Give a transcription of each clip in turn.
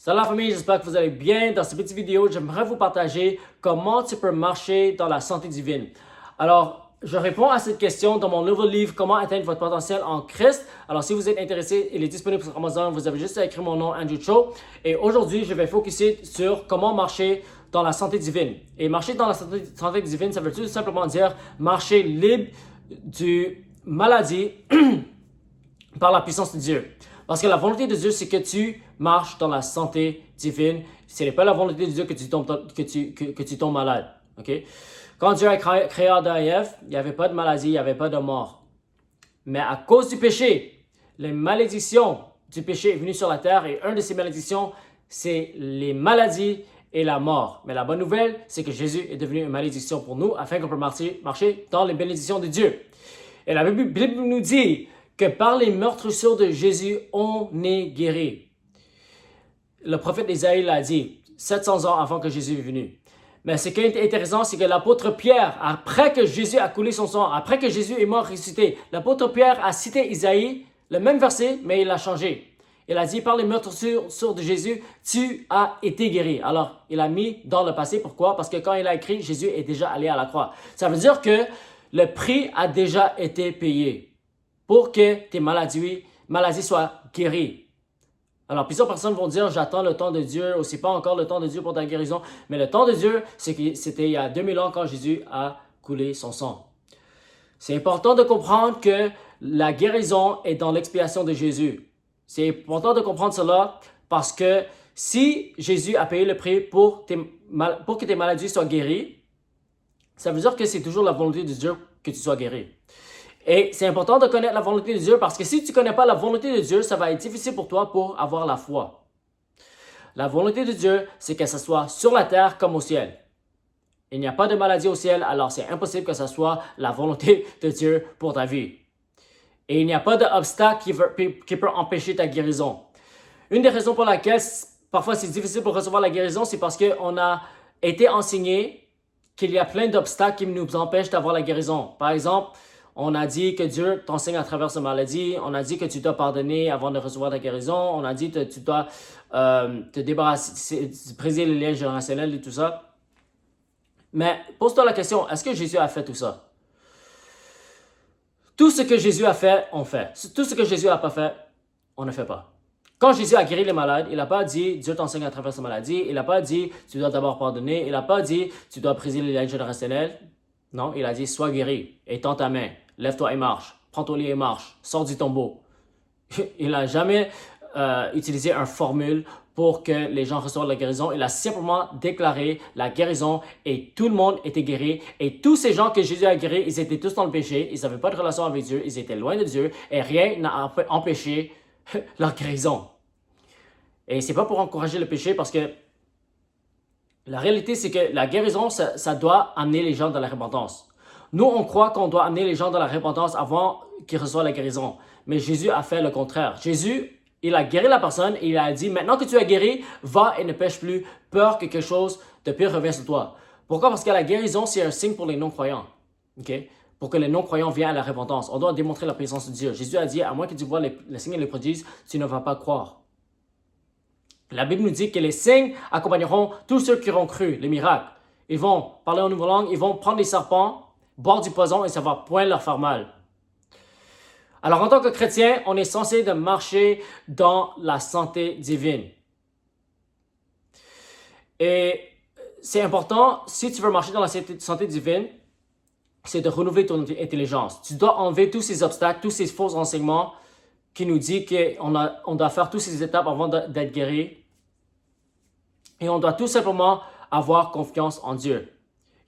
Salut la famille, j'espère que vous allez bien. Dans cette petite vidéo, j'aimerais vous partager comment tu peux marcher dans la santé divine. Alors, je réponds à cette question dans mon nouveau livre, Comment atteindre votre potentiel en Christ. Alors, si vous êtes intéressé, il est disponible sur Amazon. Vous avez juste à écrire mon nom, Andrew Cho. Et aujourd'hui, je vais focuser sur comment marcher dans la santé divine. Et marcher dans la santé divine, ça veut tout simplement dire marcher libre du maladie par la puissance de Dieu. Parce que la volonté de Dieu, c'est que tu marches dans la santé divine. Ce n'est pas la volonté de Dieu que tu tombes malade. Okay? Quand Dieu a créé Adam et Ève, il n'y avait pas de maladie, il n'y avait pas de mort. Mais à cause du péché, les malédictions du péché est venue sur la terre et une de ces malédictions, c'est les maladies et la mort. Mais la bonne nouvelle, c'est que Jésus est devenu une malédiction pour nous afin qu'on puisse marcher dans les bénédictions de Dieu. Et la Bible nous dit que par les meurtrissures de Jésus, on est guéri. Le prophète Isaïe l'a dit 700 ans avant que Jésus est venu. Mais ce qui est intéressant, c'est que l'apôtre Pierre, après que Jésus a coulé son sang, après que Jésus est mort ressuscité, l'apôtre Pierre a cité Isaïe, le même verset, mais il l'a changé. Il a dit, par les meurtrissures de Jésus, tu as été guéri. Alors, il a mis dans le passé. Pourquoi? Parce que quand il a écrit, Jésus est déjà allé à la croix. Ça veut dire que le prix a déjà été payé pour que tes maladies soient guéries. Alors, plusieurs personnes vont dire, j'attends le temps de Dieu, ou c'est pas encore le temps de Dieu pour ta guérison. Mais le temps de Dieu, c'était il y a 2000 ans quand Jésus a coulé son sang. C'est important de comprendre que la guérison est dans l'expiation de Jésus. C'est important de comprendre cela parce que si Jésus a payé le prix pour que tes maladies soient guéries, ça veut dire que c'est toujours la volonté de Dieu que tu sois guéri. Et c'est important de connaître la volonté de Dieu parce que si tu ne connais pas la volonté de Dieu, ça va être difficile pour toi pour avoir la foi. La volonté de Dieu, c'est que ça soit sur la terre comme au ciel. Il n'y a pas de maladie au ciel, alors c'est impossible que ça soit la volonté de Dieu pour ta vie. Et il n'y a pas d'obstacle qui peut empêcher ta guérison. Une des raisons pour laquelle parfois c'est difficile pour recevoir la guérison, c'est parce qu'on a été enseigné qu'il y a plein d'obstacles qui nous empêchent d'avoir la guérison. Par exemple, on a dit que Dieu t'enseigne à travers cette maladie. On a dit que tu dois pardonner avant de recevoir ta guérison. On a dit que tu dois te débarrasser, briser les liens générationnels et tout ça. Mais pose-toi la question, est-ce que Jésus a fait tout ça? Tout ce que Jésus a fait, on fait. Tout ce que Jésus n'a pas fait, on ne fait pas. Quand Jésus a guéri les malades, il n'a pas dit Dieu t'enseigne à travers cette maladie. Il n'a pas dit tu dois d'abord pardonner. Il n'a pas dit tu dois briser les liens générationnels. Non, il a dit sois guéri, étends ta main, lève-toi et marche, prends ton lit et marche, sors du tombeau. Il n'a jamais utilisé une formule pour que les gens reçoivent la guérison. Il a simplement déclaré la guérison et tout le monde était guéri. Et tous ces gens que Jésus a guéris, ils étaient tous dans le péché, ils n'avaient pas de relation avec Dieu, ils étaient loin de Dieu et rien n'a empêché leur guérison. Et c'est pas pour encourager le péché parce que la réalité, c'est que la guérison, ça doit amener les gens dans la repentance. Nous, on croit qu'on doit amener les gens dans la repentance avant qu'ils reçoivent la guérison. Mais Jésus a fait le contraire. Jésus, il a guéri la personne et il a dit, maintenant que tu as guéri, va et ne pêche plus, peur que quelque chose de pire revienne sur toi. Pourquoi? Parce que la guérison, c'est un signe pour les non-croyants. Okay? Pour que les non-croyants viennent à la repentance. On doit démontrer la présence de Dieu. Jésus a dit, à moins que tu vois les signes et les prodiges, tu ne vas pas croire. La Bible nous dit que les signes accompagneront tous ceux qui auront cru, les miracles. Ils vont parler en nouvelle langue, ils vont prendre des serpents, boire du poison et ça va point leur faire mal. Alors en tant que chrétien, on est censé de marcher dans la santé divine. Et c'est important, si tu veux marcher dans la santé divine, c'est de renouveler ton intelligence. Tu dois enlever tous ces obstacles, tous ces faux renseignements qui nous dit qu'on doit faire toutes ces étapes avant d'être guéri. Et on doit tout simplement avoir confiance en Dieu.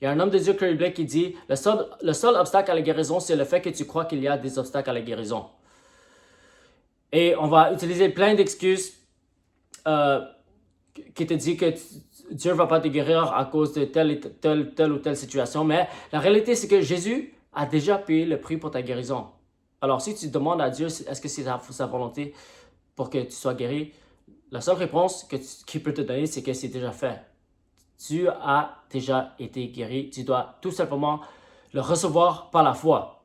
Il y a un homme de Dieu, Curry Blake, qui dit le seul obstacle à la guérison, c'est le fait que tu crois qu'il y a des obstacles à la guérison. Et on va utiliser plein d'excuses qui te disent que Dieu ne va pas te guérir à cause de telle ou telle situation. Mais la réalité, c'est que Jésus a déjà payé le prix pour ta guérison. Alors, si tu demandes à Dieu, est-ce que c'est sa volonté pour que tu sois guéri, la seule réponse qu'il peut te donner, c'est que c'est déjà fait. Tu as déjà été guéri. Tu dois tout simplement le recevoir par la foi.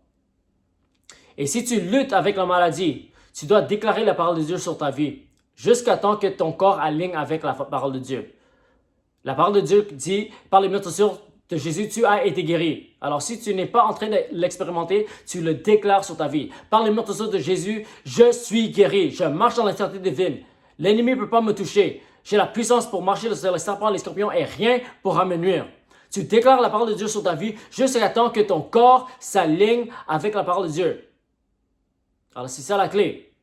Et si tu luttes avec la maladie, tu dois déclarer la parole de Dieu sur ta vie. jusqu'à temps que ton corps aligne avec la parole de Dieu. La parole de Dieu dit, par les mutations de Jésus, tu as été guéri. Alors, si tu n'es pas en train de l'expérimenter, tu le déclares sur ta vie. Par les mutations de Jésus, je suis guéri. Je marche dans la santé divine. L'ennemi ne peut pas me toucher. J'ai la puissance pour marcher sur les serpents, les scorpions et rien ne pourra me nuire. Tu déclares la parole de Dieu sur ta vie jusqu'à temps que ton corps s'aligne avec la parole de Dieu. Alors, c'est ça la clé.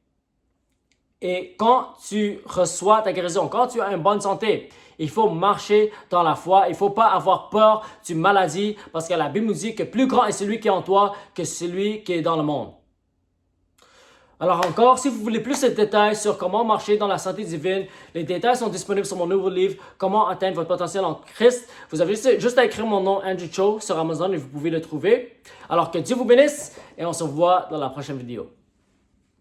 Et quand tu reçois ta guérison, quand tu as une bonne santé, il faut marcher dans la foi. Il ne faut pas avoir peur d'une maladie parce que la Bible nous dit que plus grand est celui qui est en toi que celui qui est dans le monde. Alors encore, si vous voulez plus de détails sur comment marcher dans la santé divine, les détails sont disponibles sur mon nouveau livre « Comment atteindre votre potentiel en Christ ». Vous avez juste à écrire mon nom, Andrew Cho, sur Amazon et vous pouvez le trouver. Alors que Dieu vous bénisse et on se voit dans la prochaine vidéo.